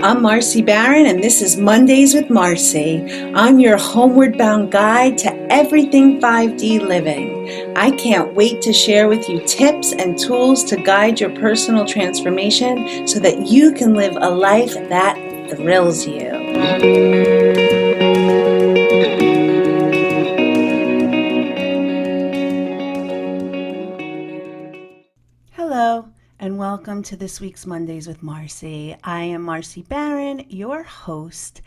I'm Marcy Barron, and this is Mondays with Marcy. I'm your homeward bound guide to everything 5D living. I can't wait to share with you tips and tools to guide your personal transformation so that you can live a life that thrills you. Hello, and welcome to this week's Mondays with Marcy. I am Marcy Barron, your host,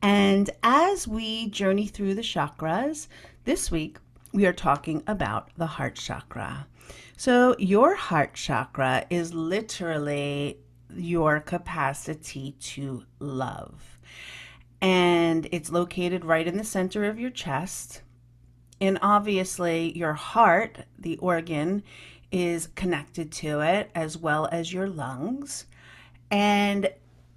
and as we journey through the chakras, this week we are talking about the heart chakra. So your heart chakra is literally your capacity to love, and it's located right in the center of your chest. And obviously your heart, the organ, is connected to it, as well as your lungs. And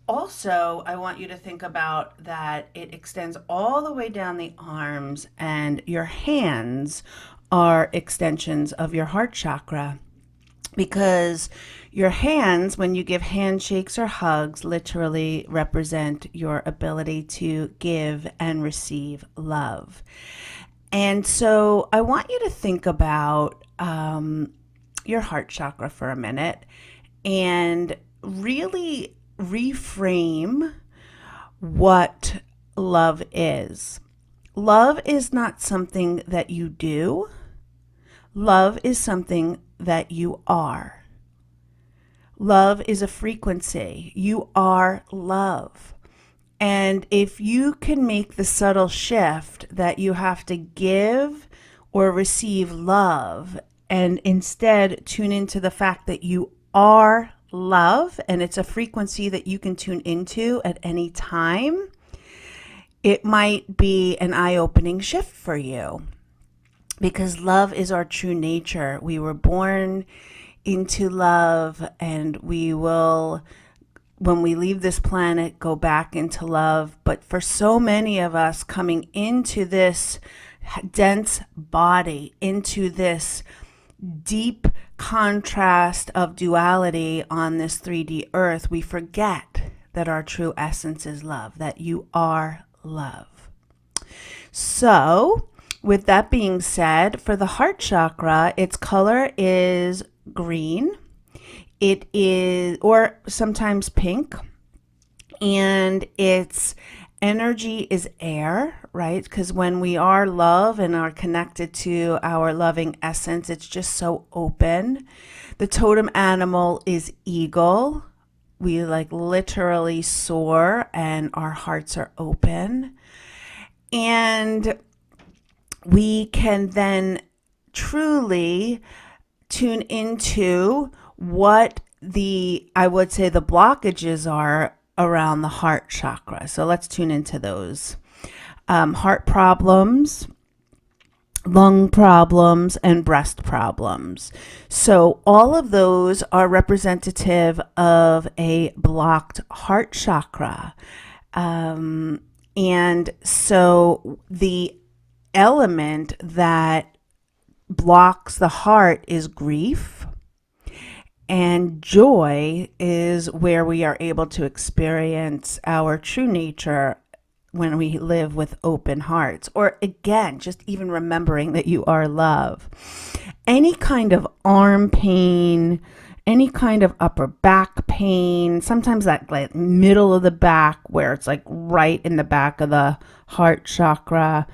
also, I want you to think about that it extends all the way down the arms, and your hands are extensions of your heart chakra. Because your hands, when you give handshakes or hugs, literally represent your ability to give and receive love. And so I want you to think about your heart chakra for a minute and really reframe what love is. Love is not something that you do. Love is something that you are. Love is a frequency. You are love. And if you can make the subtle shift that you have to give or receive love, and instead tune into the fact that you are love, and it's a frequency that you can tune into at any time, it might be an eye-opening shift for you. Because love is our true nature. We were born into love, and we will, when we leave this planet, go back into love. But for so many of us coming into this dense body, into this deep contrast of duality on this 3D earth, we forget that our true essence is love, that you are love. So, with that being said, for the heart chakra, its color is green. It is, or sometimes pink, and its energy is air, right? Because when we are love and are connected to our loving essence, it's just so open. The totem animal is eagle. We literally soar, and our hearts are open. And we can then truly tune into what I would say the blockages are around the heart chakra. So let's tune into those. Heart problems, lung problems, and breast problems. So all of those are representative of a blocked heart chakra. And so the element that blocks the heart is grief. And joy is where we are able to experience our true nature when we live with open hearts. Or again, just even remembering that you are love. Any kind of arm pain, any kind of upper back pain, sometimes that middle of the back where it's right in the back of the heart chakra.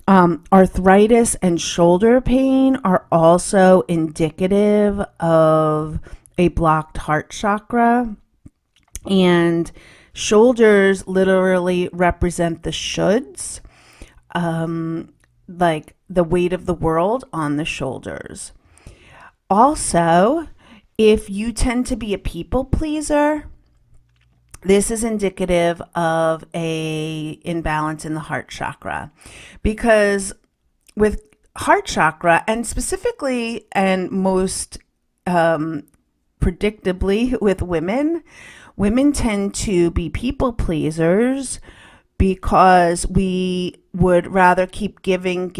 Arthritis and shoulder pain are also indicative of a blocked heart chakra. And shoulders literally represent the shoulds, like the weight of the world on the shoulders. Also, if you tend to be a people pleaser, this is indicative of a imbalance in the heart chakra, because with heart chakra, and specifically and most predictably with women tend to be people pleasers because we would rather keep giving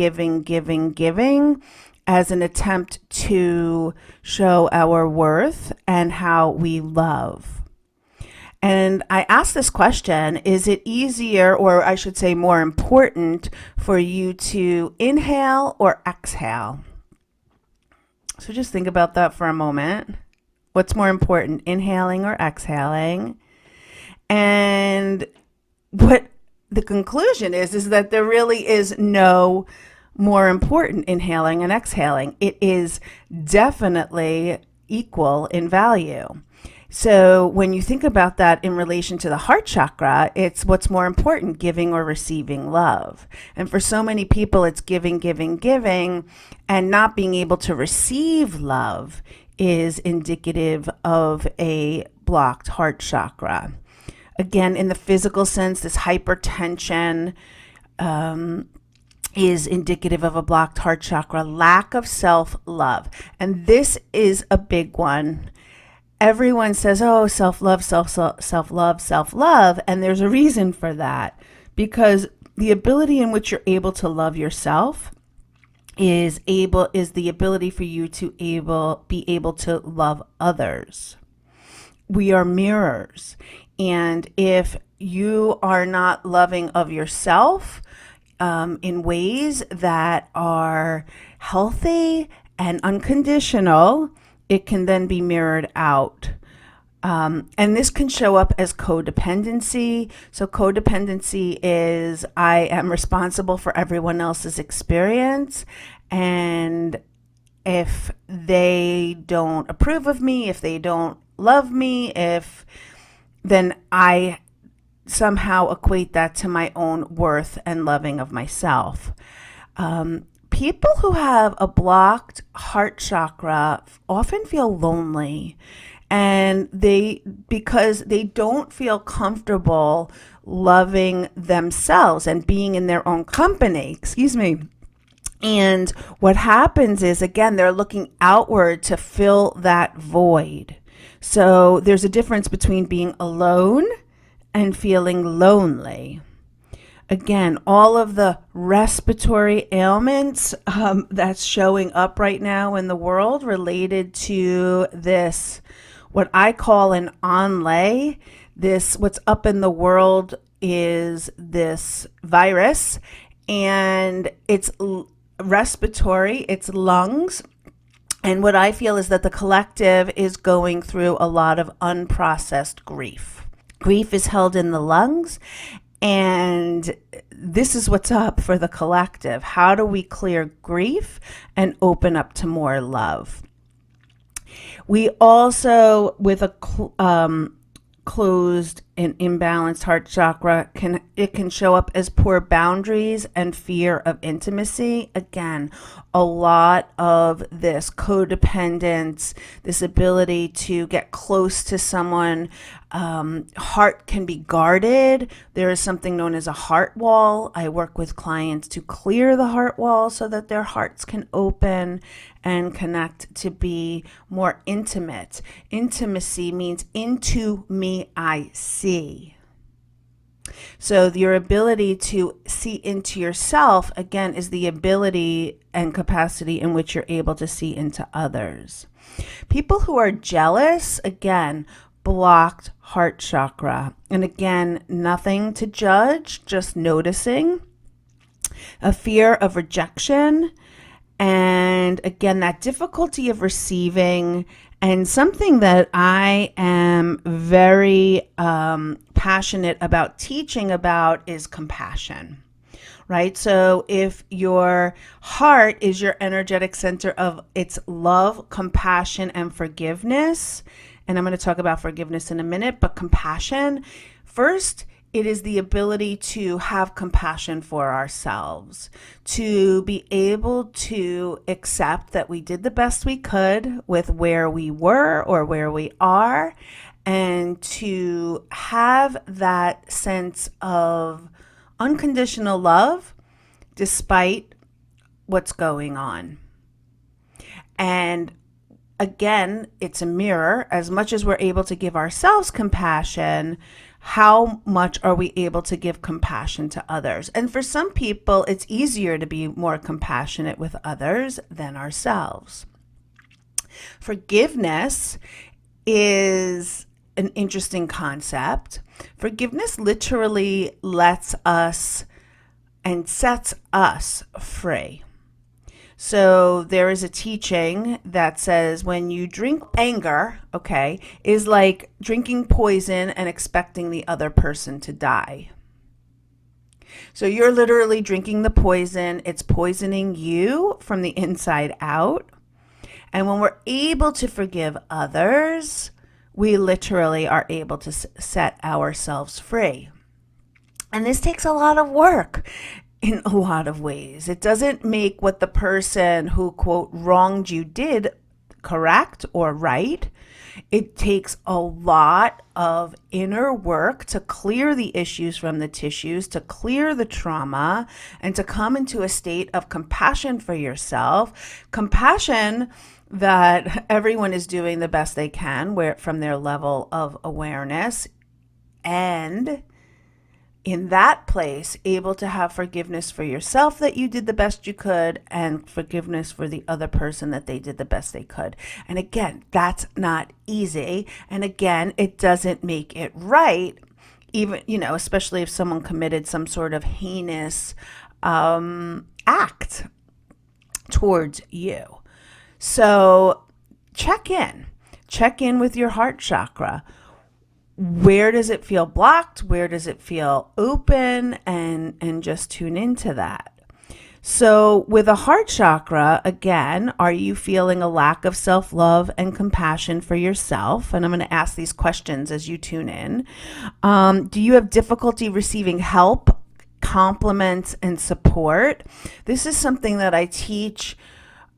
as an attempt to show our worth and how we love. And I asked this question, is it easier, or I should say more important, for you to inhale or exhale? So just think about that for a moment. What's more important, inhaling or exhaling? And what the conclusion is that there really is no more important inhaling and exhaling. It is definitely equal in value. So when you think about that in relation to the heart chakra, it's what's more important, giving or receiving love. And for so many people, it's giving, giving, giving, and not being able to receive love is indicative of a blocked heart chakra. Again, in the physical sense, this hypertension is indicative of a blocked heart chakra, lack of self-love. And this is a big one. Everyone says, oh, self-love, self-love, self-love. And there's a reason for that, because the ability in which you're able to love yourself is the ability for you to be able to love others. We are mirrors. And if you are not loving of yourself in ways that are healthy and unconditional, it can then be mirrored out. And this can show up as codependency. So codependency is I am responsible for everyone else's experience. And if they don't approve of me, if they don't love me, then I somehow equate that to my own worth and loving of myself. People who have a blocked heart chakra often feel lonely, and because they don't feel comfortable loving themselves and being in their own company. And what happens is, again, they're looking outward to fill that void. So there's a difference between being alone and feeling lonely. Again, all of the respiratory ailments that's showing up right now in the world related to this, what I call an onlay. What's up in the world is this virus, and it's respiratory, it's lungs. And what I feel is that the collective is going through a lot of unprocessed grief. Grief is held in the lungs, and this is what's up for the collective. How do we clear grief and open up to more love? We also, with a closed and imbalanced heart chakra, it can show up as poor boundaries and fear of intimacy. Again, a lot of this codependence, this ability to get close to someone. Heart can be guarded. There is something known as a heart wall. I work with clients to clear the heart wall so that their hearts can open and connect to be more intimate. Intimacy means into me I see. So your ability to see into yourself, again, is the ability and capacity in which you're able to see into others. People who are jealous, again, blocked heart chakra. And again, nothing to judge, just noticing. A fear of rejection. And again, that difficulty of receiving. And something that I am very passionate about teaching about is compassion, right? So if your heart is your energetic center of its love, compassion, and forgiveness, and I'm going to talk about forgiveness in a minute, but compassion, first, it is the ability to have compassion for ourselves, to be able to accept that we did the best we could with where we were or where we are, and to have that sense of unconditional love despite what's going on. And again, it's a mirror. As much as we're able to give ourselves compassion, how much are we able to give compassion to others? And for some people, it's easier to be more compassionate with others than ourselves. Forgiveness is an interesting concept. Forgiveness literally lets us and sets us free. So there is a teaching that says when you drink anger, okay, is like drinking poison and expecting the other person to die. So you're literally drinking the poison. It's poisoning you from the inside out. And when we're able to forgive others, we literally are able to set ourselves free. And this takes a lot of work in a lot of ways. It doesn't make what the person who, quote, wronged you did correct or right. It takes a lot of inner work to clear the issues from the tissues, to clear the trauma, and to come into a state of compassion for yourself. Compassion that everyone is doing the best they can from their level of awareness, and in that place, able to have forgiveness for yourself that you did the best you could, and forgiveness for the other person that they did the best they could. And again, that's not easy. And again, it doesn't make it right, even, especially if someone committed some sort of heinous act towards you. So check in with your heart chakra. Where does it feel blocked? Where does it feel open? And just tune into that. So with a heart chakra, again, are you feeling a lack of self-love and compassion for yourself? And I'm going to ask these questions as you tune in. Do you have difficulty receiving help, compliments, and support? This is something that I teach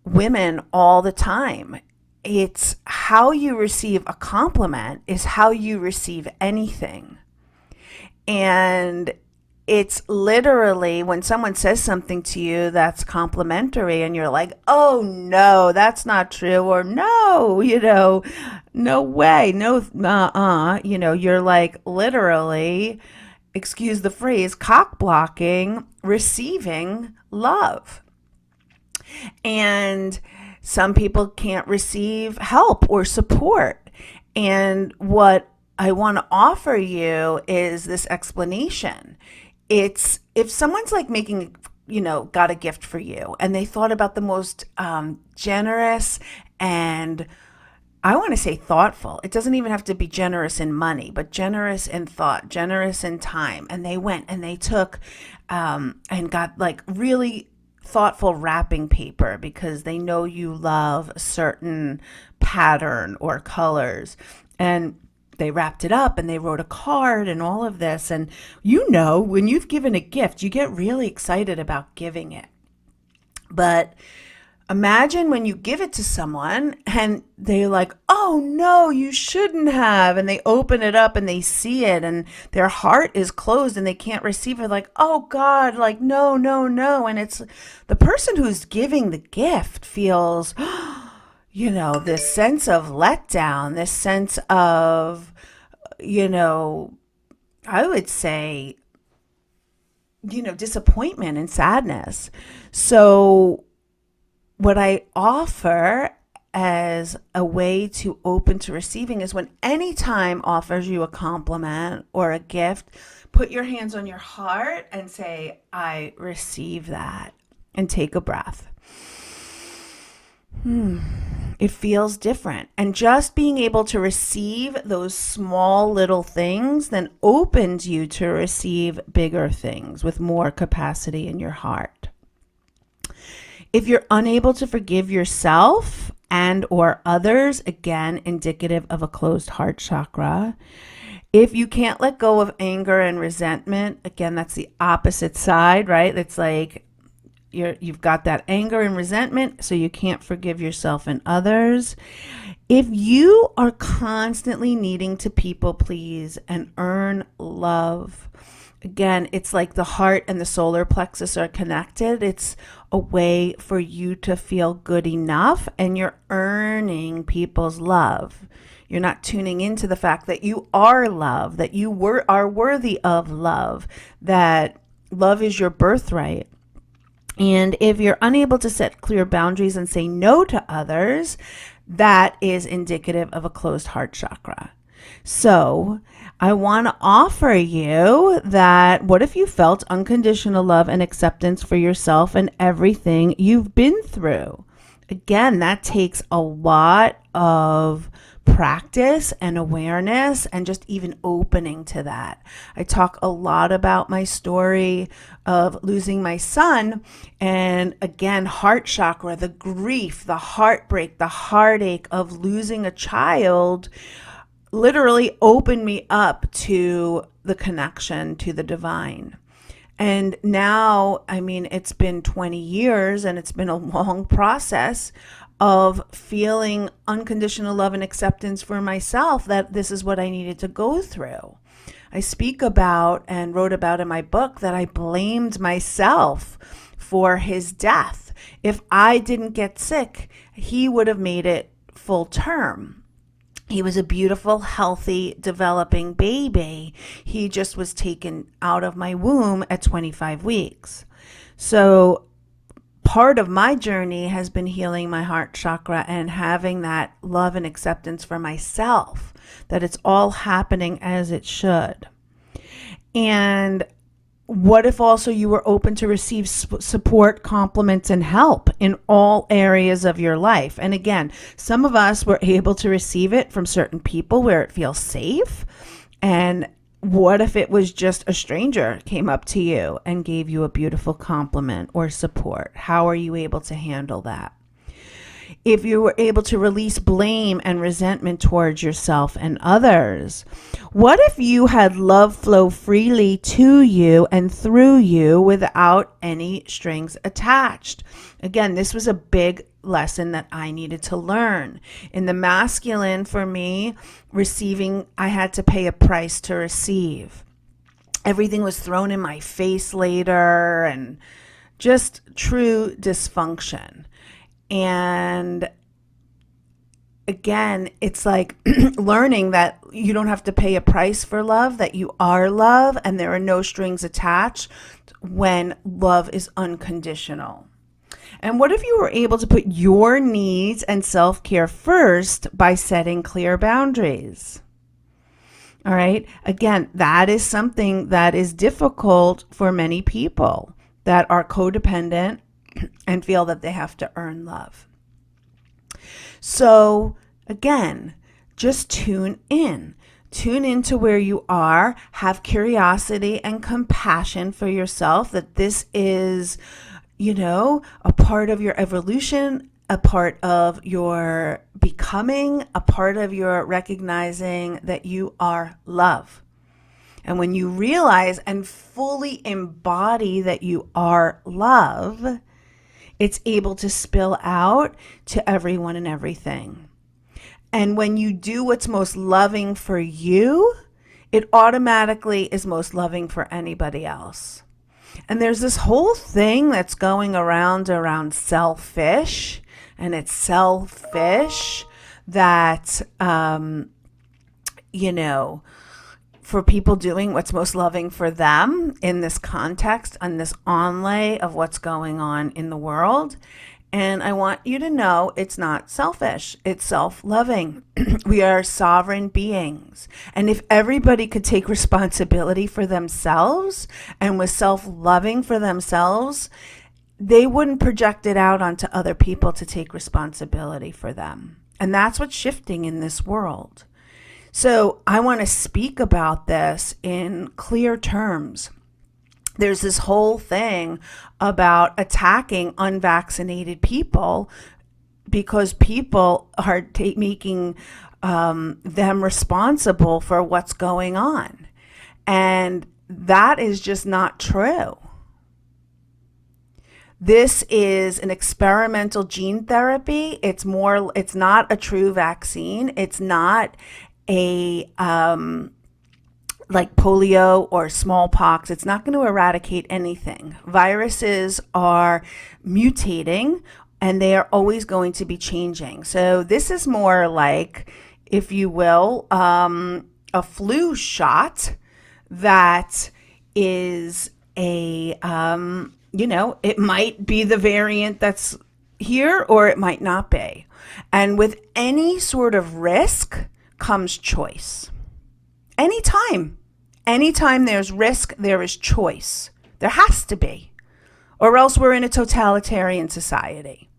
women all the time. It's how you receive a compliment is how you receive anything. And it's literally when someone says something to you that's complimentary and you're like, oh no, that's not true, or no, no way, no, you're like literally, excuse the phrase, cock blocking, receiving love. And some people can't receive help or support. And what I want to offer you is this explanation. It's if someone's like making, got a gift for you and they thought about the most generous and I want to say thoughtful. It doesn't even have to be generous in money, but generous in thought, generous in time. And they went and they took and got like really thoughtful wrapping paper because they know you love a certain pattern or colors, and they wrapped it up and they wrote a card and all of this. And when you've given a gift, you get really excited about giving it. But imagine when you give it to someone and they're like, oh no, you shouldn't have. And they open it up and they see it and their heart is closed and they can't receive it. Like, oh God, like, no, no, no. And it's the person who's giving the gift feels, this sense of letdown, this sense of, I would say, disappointment and sadness. So what I offer as a way to open to receiving is when any time offers you a compliment or a gift, put your hands on your heart and say, I receive that, and take a breath. It feels different. And just being able to receive those small little things then opens you to receive bigger things with more capacity in your heart. If you're unable to forgive yourself and or others, again, indicative of a closed heart chakra. If you can't let go of anger and resentment, again, that's the opposite side, right? It's like you've got that anger and resentment, so you can't forgive yourself and others. If you are constantly needing to people please and earn love, again, it's like the heart and the solar plexus are connected. It's a way for you to feel good enough, and you're earning people's love. You're not tuning into the fact that you are love, that you are worthy of love, that love is your birthright. And if you're unable to set clear boundaries and say no to others, that is indicative of a closed heart chakra. So I want to offer you that what if you felt unconditional love and acceptance for yourself and everything you've been through? Again, that takes a lot of practice and awareness and just even opening to that. I talk a lot about my story of losing my son, and again, heart chakra, the grief, the heartbreak, the heartache of losing a child literally opened me up to the connection to the divine. And now, I mean, it's been 20 years and it's been a long process of feeling unconditional love and acceptance for myself, that this is what I needed to go through. I speak about and wrote about in my book that I blamed myself for his death. If I didn't get sick, he would have made it full term. He was a beautiful, healthy, developing baby. He just was taken out of my womb at 25 weeks. So part of my journey has been healing my heart chakra and having that love and acceptance for myself, that it's all happening as it should. And what if also you were open to receive support, compliments, and help in all areas of your life? And again, some of us were able to receive it from certain people where it feels safe. And what if it was just a stranger came up to you and gave you a beautiful compliment or support? How are you able to handle that? If you were able to release blame and resentment towards yourself and others, what if you had love flow freely to you and through you without any strings attached? Again, this was a big lesson that I needed to learn. In the masculine, for me, receiving, I had to pay a price to receive. Everything was thrown in my face later and just true dysfunction. And again, it's like learning that you don't have to pay a price for love, that you are love and there are no strings attached when love is unconditional. And what if you were able to put your needs and self-care first by setting clear boundaries? All right. Again, that is something that is difficult for many people that are codependent and feel that they have to earn love. So again, just tune in. Tune into where you are. Have curiosity and compassion for yourself, that this is, a part of your evolution, a part of your becoming, a part of your recognizing that you are love. And when you realize and fully embody that you are love, it's able to spill out to everyone and everything. And when you do what's most loving for you, it automatically is most loving for anybody else. And there's this whole thing that's going around selfish, and it's selfish that, for people doing what's most loving for them in this context, on this onlay of what's going on in the world. And I want you to know it's not selfish, it's self-loving. We are sovereign beings. And if everybody could take responsibility for themselves and was self-loving for themselves, they wouldn't project it out onto other people to take responsibility for them. And that's what's shifting in this world. So I want to speak about this in clear terms. There's this whole thing about attacking unvaccinated people because people are making them responsible for what's going on. And that is just not true. This is an experimental gene therapy. It's not a true vaccine. It's not a like polio or smallpox. It's not going to eradicate anything. Viruses are mutating and they are always going to be changing. So this is more like, if you will, a flu shot that is it might be the variant that's here or it might not be. And with any sort of risk comes choice. Anytime there's risk, there is choice. There has to be, or else we're in a totalitarian society.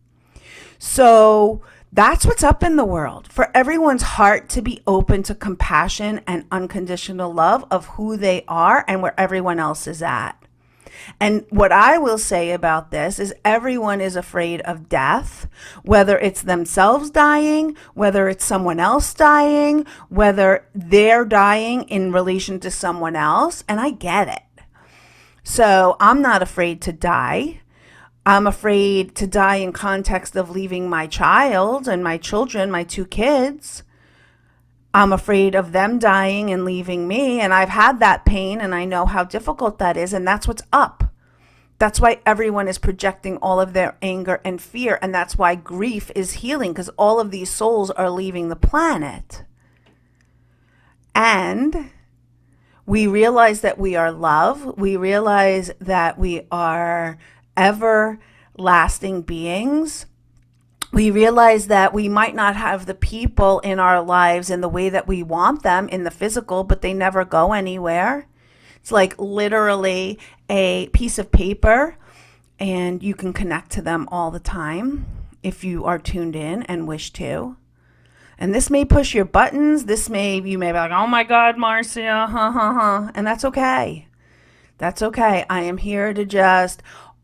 So that's what's up in the world, for everyone's heart to be open to compassion and unconditional love of who they are and where everyone else is at. And what I will say about this is everyone is afraid of death, whether it's themselves dying, whether it's someone else dying, whether they're dying in relation to someone else. And I get it. So I'm not afraid to die. I'm afraid to die in context of leaving my child and my children, my 2 kids. I'm afraid of them dying and leaving me. And I've had that pain and I know how difficult that is. And that's what's up. That's why everyone is projecting all of their anger and fear. And that's why grief is healing, because all of these souls are leaving the planet. And we realize that we are love. We realize that we are everlasting beings. We realize that we might not have the people in our lives in the way that we want them in the physical, but they never go anywhere. It's like literally a piece of paper, and you can connect to them all the time if you are tuned in and wish to. And this may push your buttons. You may be like, oh my God, Marcia, and that's okay. That's okay. I am here to just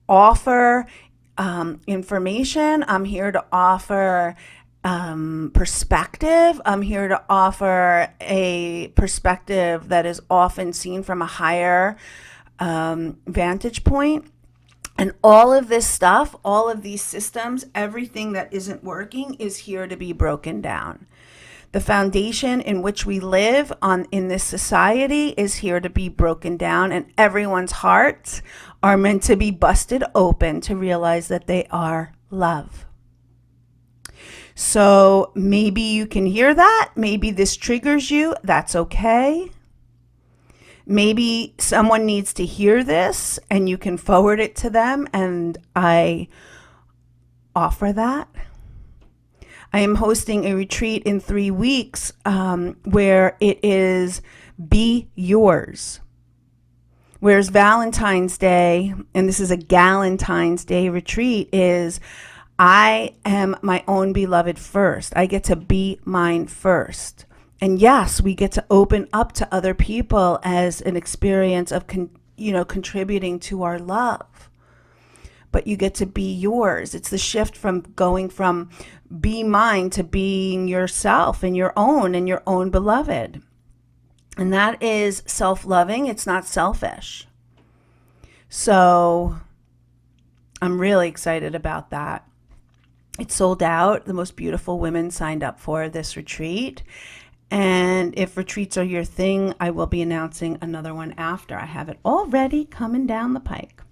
offer information. I'm here to offer perspective. I'm here to offer a perspective that is often seen from a higher vantage point. And all of this stuff, all of these systems, everything that isn't working is here to be broken down. The foundation in which we live in this society is here to be broken down, and everyone's hearts are meant to be busted open to realize that they are love. So maybe you can hear that. Maybe this triggers you. That's okay. Maybe someone needs to hear this and you can forward it to them, and I offer that. I am hosting a retreat in 3 weeks where it is Be Yours. Whereas Valentine's Day, and this is a Galentine's Day retreat, is I am my own beloved first. I get to be mine first. And yes, we get to open up to other people as an experience of contributing to our love. But you get to be yours. It's the shift from going from be mine to being yourself and your own beloved. And that is self-loving. It's not selfish. So I'm really excited about that. It's sold out. The most beautiful women signed up for this retreat. And if retreats are your thing, I will be announcing another one after. I have it already coming down the pike.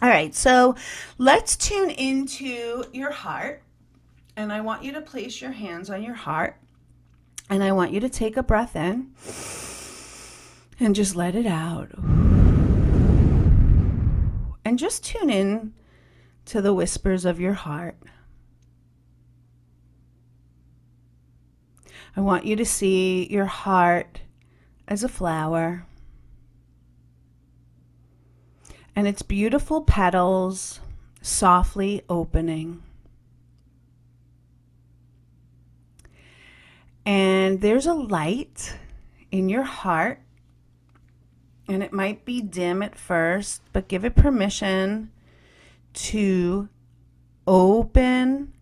All right, so let's tune into your heart. And I want you to place your hands on your heart. And I want you to take a breath in and just let it out. And just tune in to the whispers of your heart. I want you to see your heart as a flower and its beautiful petals softly opening. And there's a light in your heart, and it might be dim at first, but give it permission to open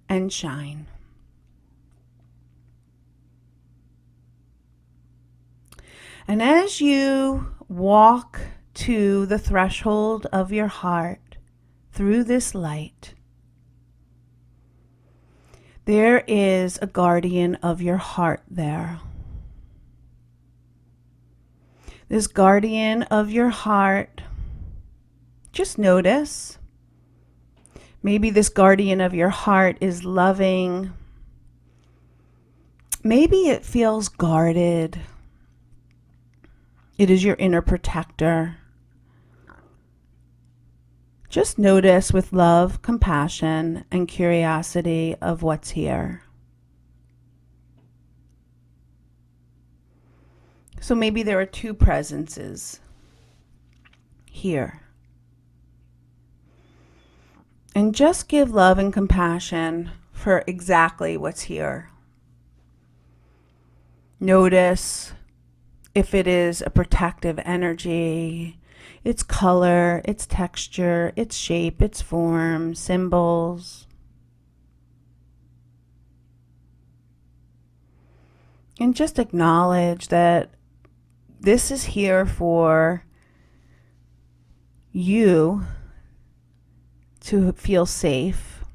and shine. And as you walk to the threshold of your heart through this light, there is a guardian of your heart there. This guardian of your heart, just notice. Maybe this guardian of your heart is loving. Maybe it feels guarded. It is your inner protector. Just notice with love, compassion, and curiosity of what's here. So maybe there are two presences here. And just give love and compassion for exactly what's here. Notice if it is a protective energy, its color, its texture, its shape, its form, symbols. And just acknowledge that this is here for you to feel safe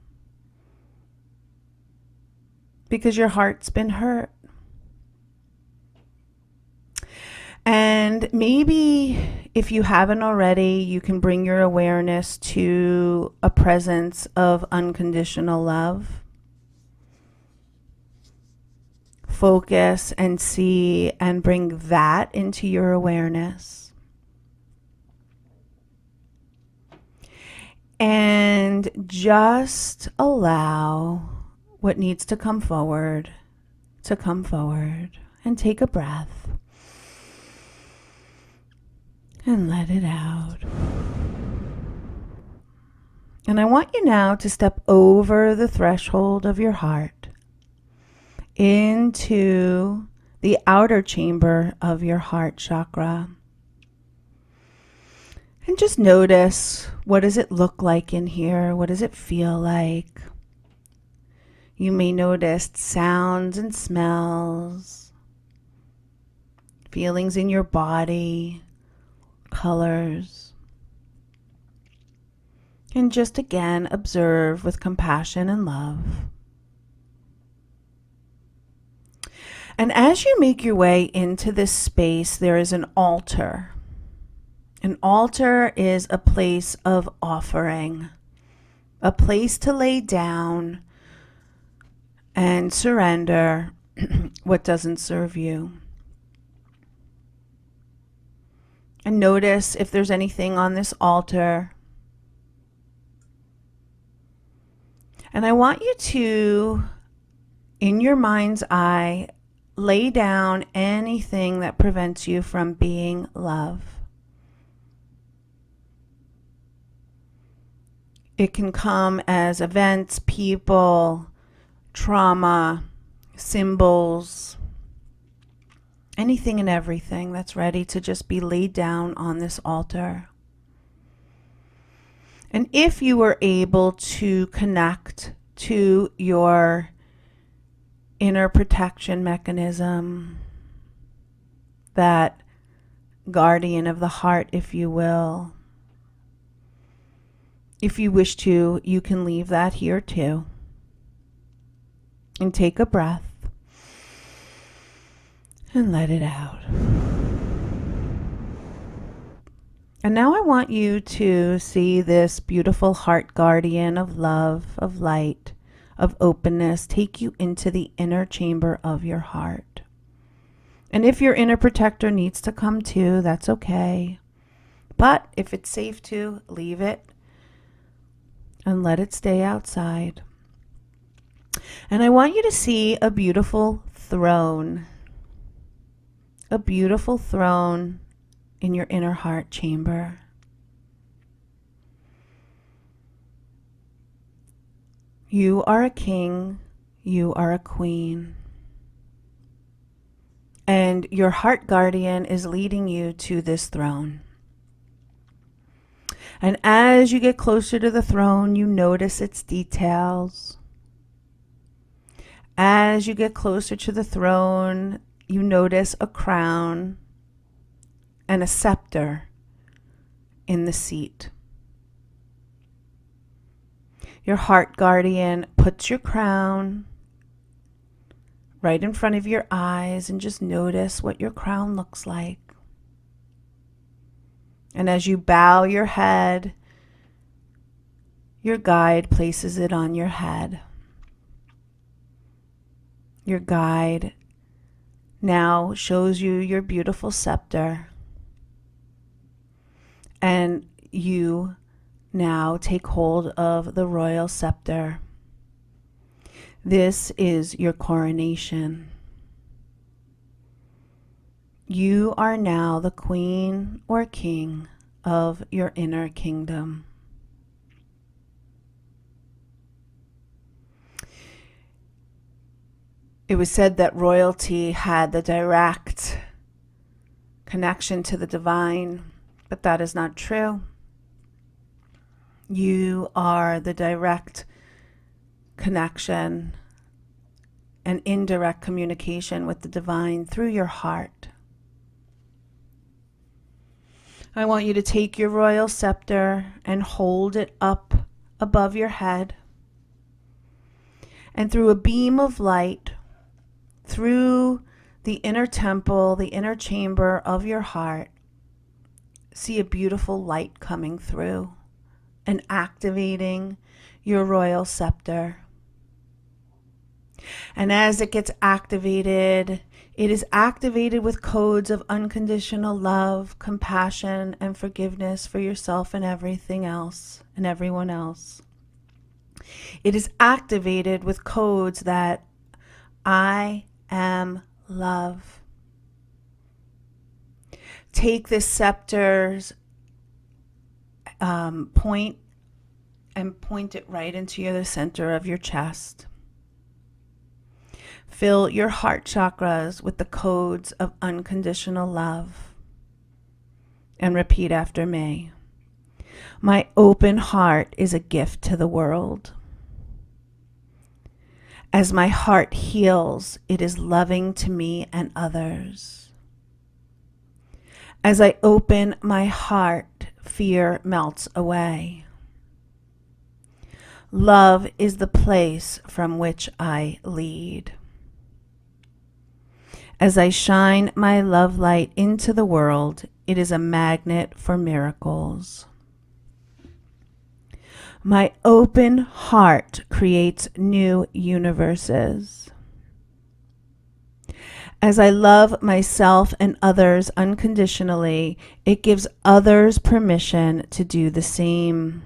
because your heart's been hurt. And maybe if you haven't already, you can bring your awareness to a presence of unconditional love. Focus and see and bring that into your awareness. And just allow what needs to come forward and take a breath and let it out. And I want you now to step over the threshold of your heart into the outer chamber of your heart chakra. And just notice, what does it look like in here? What does it feel like? You may notice sounds and smells, feelings in your body, colors. And just again, observe with compassion and love. And as you make your way into this space, there is an altar. An altar is a place of offering, a place to lay down and surrender what doesn't serve you. And notice if there's anything on this altar. And I want you to, in your mind's eye, lay down anything that prevents you from being love. It can come as events, people, trauma, symbols, anything and everything that's ready to just be laid down on this altar. And if you were able to connect to your inner protection mechanism, that guardian of the heart, if you will, if you wish to, you can leave that here too. And take a breath and let it out. And now I want you to see this beautiful heart guardian of love, of light, of openness take you into the inner chamber of your heart. And if your inner protector needs to come too, that's okay. But if it's safe to, leave it and let it stay outside. And I want you to see a beautiful throne. A beautiful throne in your inner heart chamber. You are a king. You are a queen. And your heart guardian is leading you to this throne. And as you get closer to the throne, you notice its details. As you get closer to the throne, you notice a crown and a scepter in the seat. Your heart guardian puts your crown right in front of your eyes and just notice what your crown looks like. And as you bow your head, your guide places it on your head. Your guide now shows you your beautiful scepter. And you now take hold of the royal scepter. This is your coronation. You are now the queen or king of your inner kingdom. It was said that royalty had the direct connection to the divine, but that is not true. You are the direct connection and indirect communication with the divine through your heart. I want you to take your royal scepter and hold it up above your head. And through a beam of light, through the inner temple, the inner chamber of your heart, see a beautiful light coming through and activating your royal scepter. And as it gets activated, it is activated with codes of unconditional love, compassion, and forgiveness for yourself and everything else and everyone else. It is activated with codes that I am love. Take this scepter's point and point it right into the center of your chest. Fill your heart chakras with the codes of unconditional love. And repeat after me. My open heart is a gift to the world. As my heart heals, it is loving to me and others. As I open my heart, fear melts away. Love is the place from which I lead. As I shine my love light into the world, it is a magnet for miracles. My open heart creates new universes. As I love myself and others unconditionally, it gives others permission to do the same.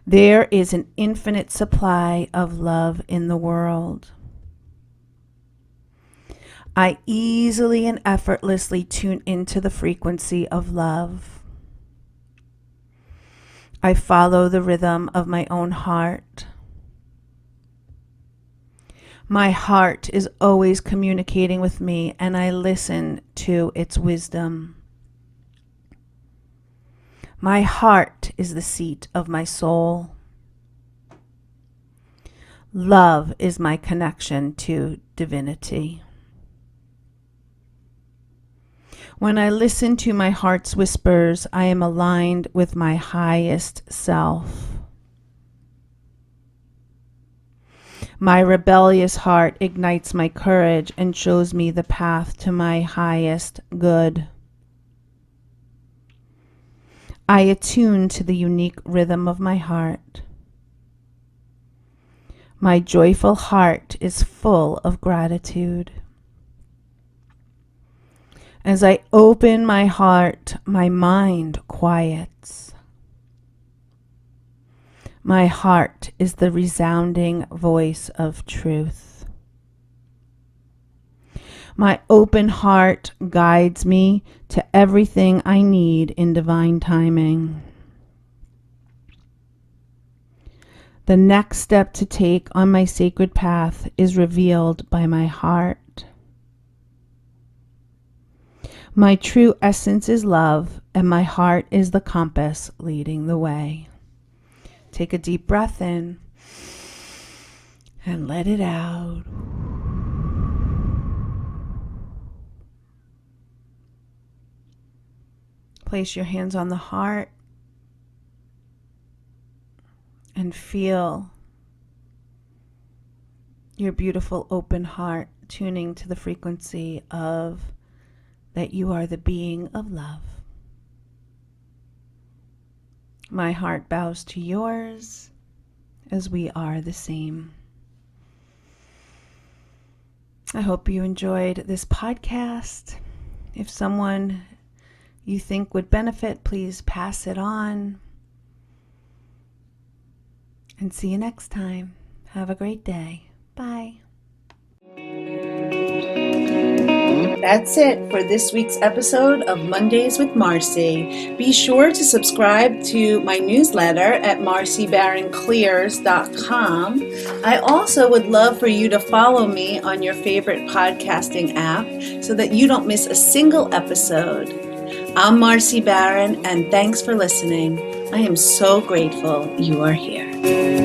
There is an infinite supply of love in the world. I easily and effortlessly tune into the frequency of love. I follow the rhythm of my own heart. My heart is always communicating with me, and I listen to its wisdom. My heart is the seat of my soul. Love is my connection to divinity. When I listen to my heart's whispers, I am aligned with my highest self. My rebellious heart ignites my courage and shows me the path to my highest good. I attune to the unique rhythm of my heart. My joyful heart is full of gratitude. As I open my heart, my mind quiets. My heart is the resounding voice of truth. My open heart guides me to everything I need in divine timing. The next step to take on my sacred path is revealed by my heart. My true essence is love, and my heart is the compass leading the way. Take a deep breath in and let it out. Place your hands on the heart and feel your beautiful open heart tuning to the frequency of that you are the being of love. My heart bows to yours as we are the same. I hope you enjoyed this podcast. If someone you think would benefit, please pass it on. And see you next time. Have a great day. Bye. That's it for this week's episode of Mondays with Marcy. Be sure to subscribe to my newsletter at marcybaronclears.com. I also would love for you to follow me on your favorite podcasting app so that you don't miss a single episode. I'm Marcy Baron, and thanks for listening. I am so grateful you are here.